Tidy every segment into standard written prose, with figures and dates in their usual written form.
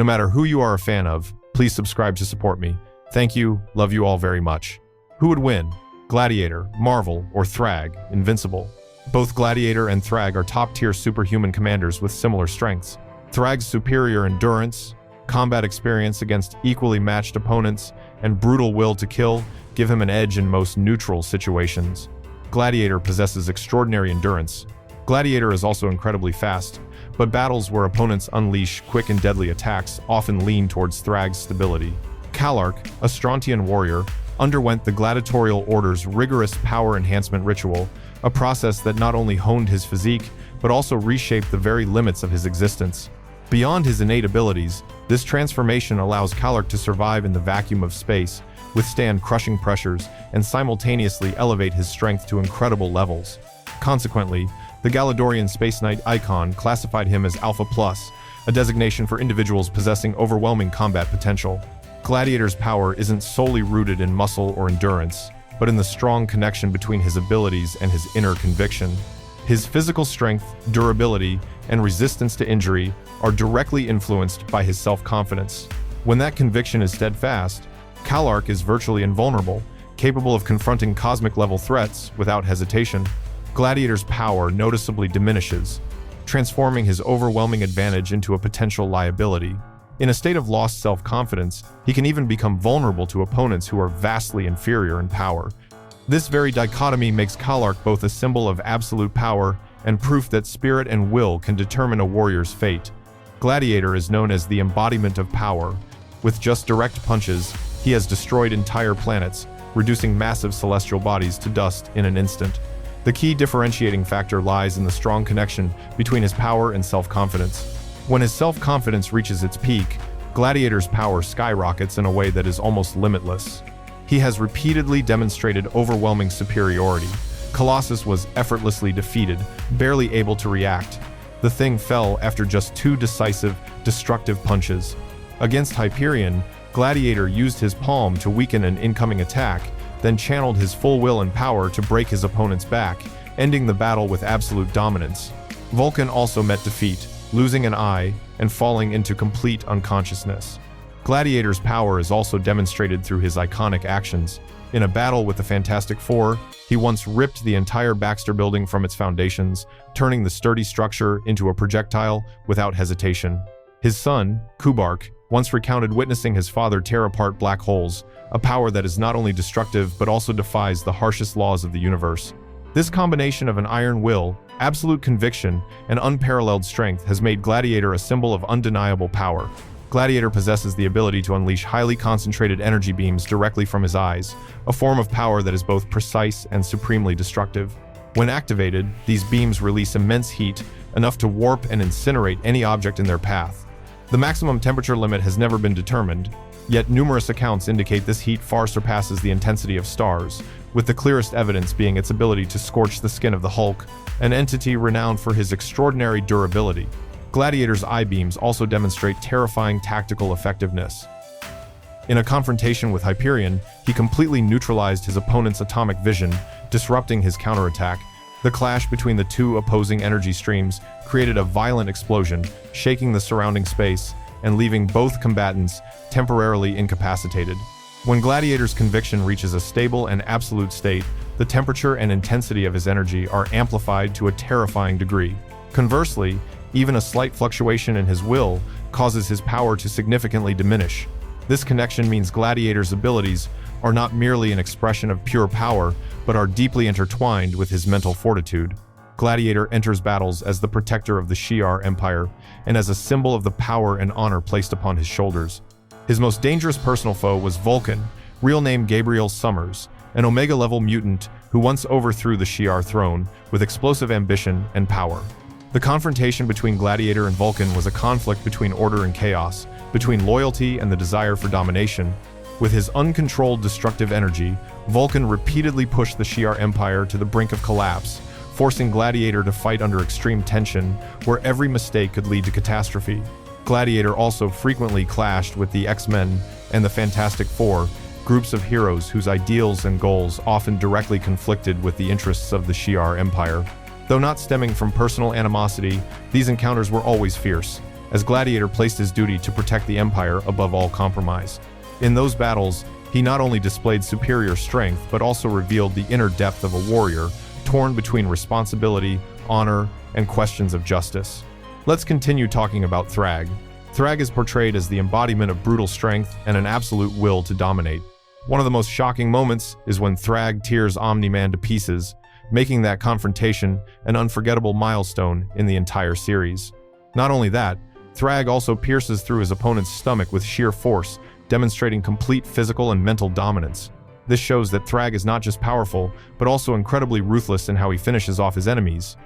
No matter who you are a fan of, please subscribe to support me. Thank you, love you all very much. Who would win? Gladiator, Marvel, or Thragg, Invincible? Both Gladiator and Thragg are top-tier superhuman commanders with similar strengths. Thragg's superior endurance, combat experience against equally matched opponents, and brutal will to kill give him an edge in most neutral situations. Gladiator possesses extraordinary endurance. Gladiator is also incredibly fast, but battles where opponents unleash quick and deadly attacks often lean towards Thragg's stability. Kallark, a Strontian warrior, underwent the gladiatorial order's rigorous power enhancement ritual, a process that not only honed his physique, but also reshaped the very limits of his existence. Beyond his innate abilities, this transformation allows Kallark to survive in the vacuum of space, withstand crushing pressures, and simultaneously elevate his strength to incredible levels. Consequently, the Galadorian Spaceknight Ikon classified him as Alpha Plus, a designation for individuals possessing overwhelming combat potential. Gladiator's power isn't solely rooted in muscle or endurance, but in the strong connection between his abilities and his inner conviction. His physical strength, durability, and resistance to injury are directly influenced by his self-confidence. When that conviction is steadfast, Kallark is virtually invulnerable, capable of confronting cosmic-level threats without hesitation. Gladiator's power noticeably diminishes, transforming his overwhelming advantage into a potential liability. In a state of lost self-confidence, he can even become vulnerable to opponents who are vastly inferior in power. This very dichotomy makes Kallark both a symbol of absolute power and proof that spirit and will can determine a warrior's fate. Gladiator is known as the embodiment of power. With just direct punches, he has destroyed entire planets, reducing massive celestial bodies to dust in an instant. The key differentiating factor lies in the strong connection between his power and self-confidence. When his self-confidence reaches its peak, Gladiator's power skyrockets in a way that is almost limitless. He has repeatedly demonstrated overwhelming superiority. Colossus was effortlessly defeated, barely able to react. The thing fell after just 2 decisive, destructive punches. Against Hyperion, Gladiator used his palm to weaken an incoming attack, then channeled his full will and power to break his opponent's back, ending the battle with absolute dominance. Vulcan also met defeat, losing an eye and falling into complete unconsciousness. Gladiator's power is also demonstrated through his iconic actions. In a battle with the Fantastic Four, he once ripped the entire Baxter building from its foundations, turning the sturdy structure into a projectile without hesitation. His son, Kubark, once recounted witnessing his father tear apart black holes, a power that is not only destructive but also defies the harshest laws of the universe. This combination of an iron will, absolute conviction, and unparalleled strength has made Gladiator a symbol of undeniable power. Gladiator possesses the ability to unleash highly concentrated energy beams directly from his eyes, a form of power that is both precise and supremely destructive. When activated, these beams release immense heat, enough to warp and incinerate any object in their path. The maximum temperature limit has never been determined, yet numerous accounts indicate this heat far surpasses the intensity of stars, with the clearest evidence being its ability to scorch the skin of the Hulk, an entity renowned for his extraordinary durability. Gladiator's eye beams also demonstrate terrifying tactical effectiveness. In a confrontation with Hyperion, he completely neutralized his opponent's atomic vision, disrupting his counterattack. The clash between the 2 opposing energy streams created a violent explosion, shaking the surrounding space and leaving both combatants temporarily incapacitated. When Gladiator's conviction reaches a stable and absolute state, the temperature and intensity of his energy are amplified to a terrifying degree. Conversely, even a slight fluctuation in his will causes his power to significantly diminish. This connection means Gladiator's abilities are not merely an expression of pure power, but are deeply intertwined with his mental fortitude. Gladiator enters battles as the protector of the Shi'ar Empire and as a symbol of the power and honor placed upon his shoulders. His most dangerous personal foe was Vulcan, real name Gabriel Summers, an Omega-level mutant who once overthrew the Shi'ar throne with explosive ambition and power. The confrontation between Gladiator and Vulcan was a conflict between order and chaos, between loyalty and the desire for domination. With his uncontrolled destructive energy, Vulcan repeatedly pushed the Shi'ar Empire to the brink of collapse, forcing Gladiator to fight under extreme tension, where every mistake could lead to catastrophe. Gladiator also frequently clashed with the X-Men and the Fantastic Four, groups of heroes whose ideals and goals often directly conflicted with the interests of the Shi'ar Empire. Though not stemming from personal animosity, these encounters were always fierce. as Gladiator placed his duty to protect the Empire above all compromise. In those battles, he not only displayed superior strength but also revealed the inner depth of a warrior, torn between responsibility, honor, and questions of justice. Let's continue talking about Thragg. Thragg is portrayed as the embodiment of brutal strength and an absolute will to dominate. One of the most shocking moments is when Thragg tears Omni-Man to pieces, making that confrontation an unforgettable milestone in the entire series. Not only that, Thragg also pierces through his opponent's stomach with sheer force, demonstrating complete physical and mental dominance. This shows that Thragg is not just powerful, but also incredibly ruthless in how he finishes off his enemies.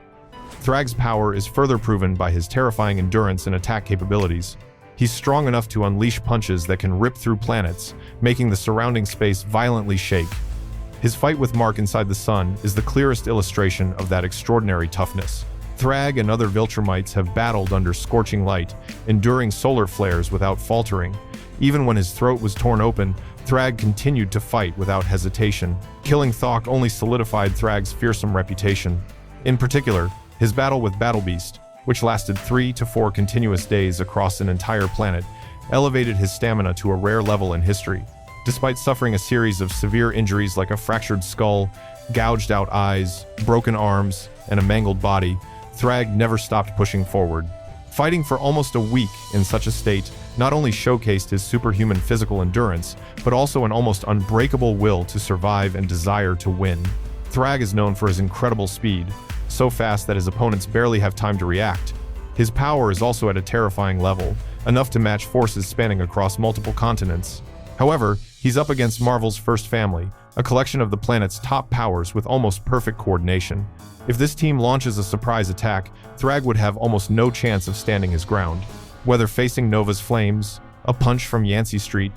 Thragg's power is further proven by his terrifying endurance and attack capabilities. He's strong enough to unleash punches that can rip through planets, making the surrounding space violently shake. His fight with Mark inside the sun is the clearest illustration of that extraordinary toughness. Thragg and other Viltrumites have battled under scorching light, enduring solar flares without faltering. Even when his throat was torn open, Thragg continued to fight without hesitation. Killing Thok only solidified Thragg's fearsome reputation. In particular, his battle with Battlebeast, which lasted 3 to 4 continuous days across an entire planet, elevated his stamina to a rare level in history. Despite suffering a series of severe injuries like a fractured skull, gouged out eyes, broken arms, and a mangled body, Thragg never stopped pushing forward. Fighting for almost a week in such a state not only showcased his superhuman physical endurance, but also an almost unbreakable will to survive and desire to win. Thragg is known for his incredible speed, so fast that his opponents barely have time to react. His power is also at a terrifying level, enough to match forces spanning across multiple continents. However, he's up against Marvel's First Family, a collection of the planet's top powers with almost perfect coordination. If this team launches a surprise attack, Thragg would have almost no chance of standing his ground. Whether facing Nova's flames, a punch from Yancey Street,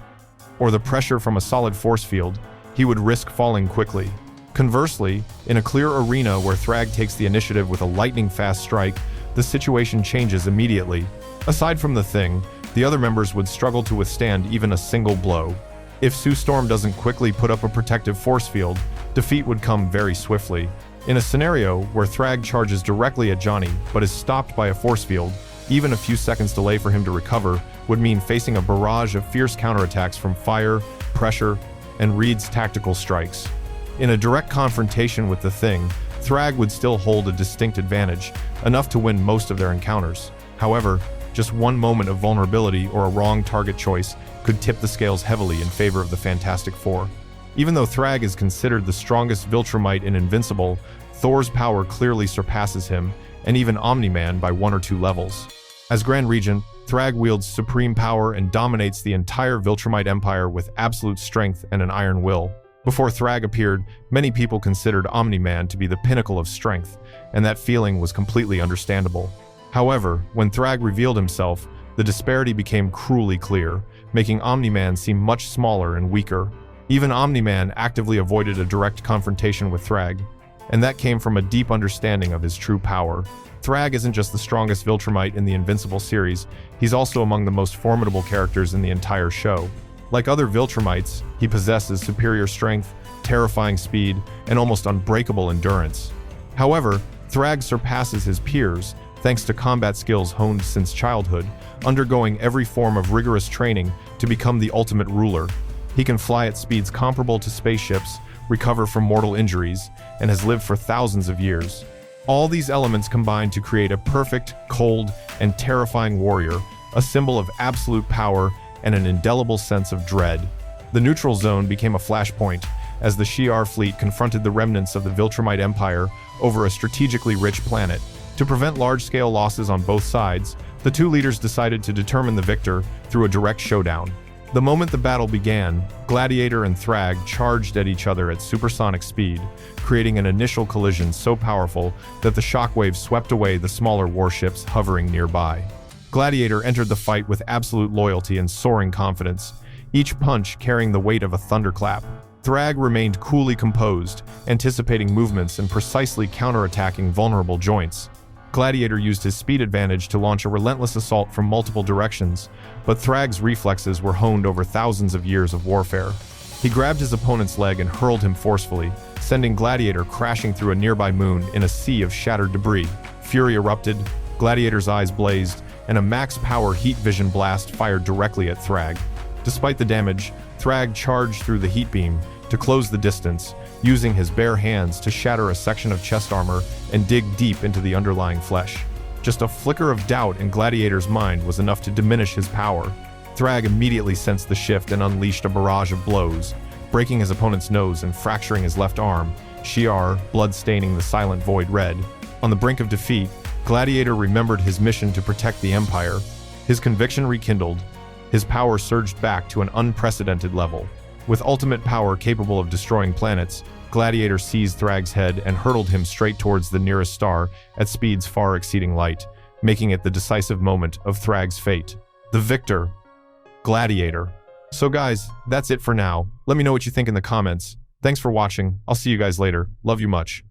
or the pressure from a solid force field, he would risk falling quickly. Conversely, in a clear arena where Thragg takes the initiative with a lightning-fast strike, the situation changes immediately. Aside from the Thing, the other members would struggle to withstand even a single blow. If Sue Storm doesn't quickly put up a protective force field, defeat would come very swiftly. In a scenario where Thragg charges directly at Johnny but is stopped by a force field, even a few seconds delay for him to recover would mean facing a barrage of fierce counterattacks from fire, pressure, and Reed's tactical strikes. In a direct confrontation with the Thing, Thragg would still hold a distinct advantage, enough to win most of their encounters. However, just one moment of vulnerability or a wrong target choice could tip the scales heavily in favor of the Fantastic Four. Even though Thragg is considered the strongest Viltrumite in Invincible, Thor's power clearly surpasses him, and even Omni-Man by 1 or 2 levels. As Grand Regent, Thragg wields supreme power and dominates the entire Viltrumite Empire with absolute strength and an iron will. Before Thragg appeared, many people considered Omni-Man to be the pinnacle of strength, and that feeling was completely understandable. However, when Thragg revealed himself, the disparity became cruelly clear, making Omni-Man seem much smaller and weaker. Even Omni-Man actively avoided a direct confrontation with Thragg, and that came from a deep understanding of his true power. Thragg isn't just the strongest Viltrumite in the Invincible series, he's also among the most formidable characters in the entire show. Like other Viltrumites, he possesses superior strength, terrifying speed, and almost unbreakable endurance. However, Thragg surpasses his peers thanks to combat skills honed since childhood, undergoing every form of rigorous training to become the ultimate ruler. He can fly at speeds comparable to spaceships, recover from mortal injuries, and has lived for thousands of years. All these elements combine to create a perfect, cold, and terrifying warrior, a symbol of absolute power and an indelible sense of dread. The neutral zone became a flashpoint as the Shi'ar fleet confronted the remnants of the Viltrumite Empire over a strategically rich planet. To prevent large-scale losses on both sides, the two leaders decided to determine the victor through a direct showdown. The moment the battle began, Gladiator and Thragg charged at each other at supersonic speed, creating an initial collision so powerful that the shockwaves swept away the smaller warships hovering nearby. Gladiator entered the fight with absolute loyalty and soaring confidence, each punch carrying the weight of a thunderclap. Thragg remained coolly composed, anticipating movements and precisely counterattacking vulnerable joints. Gladiator used his speed advantage to launch a relentless assault from multiple directions, but Thragg's reflexes were honed over thousands of years of warfare. He grabbed his opponent's leg and hurled him forcefully, sending Gladiator crashing through a nearby moon in a sea of shattered debris. Fury erupted, Gladiator's eyes blazed, and a max-power heat vision blast fired directly at Thragg. Despite the damage, Thragg charged through the heat beam to close the distance, using his bare hands to shatter a section of chest armor and dig deep into the underlying flesh. Just a flicker of doubt in Gladiator's mind was enough to diminish his power. Thragg immediately sensed the shift and unleashed a barrage of blows, breaking his opponent's nose and fracturing his left arm, Shi'ar blood-staining the silent void red. On the brink of defeat, Gladiator remembered his mission to protect the Empire. His conviction rekindled. His power surged back to an unprecedented level. With ultimate power capable of destroying planets, Gladiator seized Thragg's head and hurtled him straight towards the nearest star at speeds far exceeding light, making it the decisive moment of Thragg's fate. The victor, Gladiator. So guys, that's it for now. Let me know what you think in the comments. Thanks for watching. I'll see you guys later. Love you much.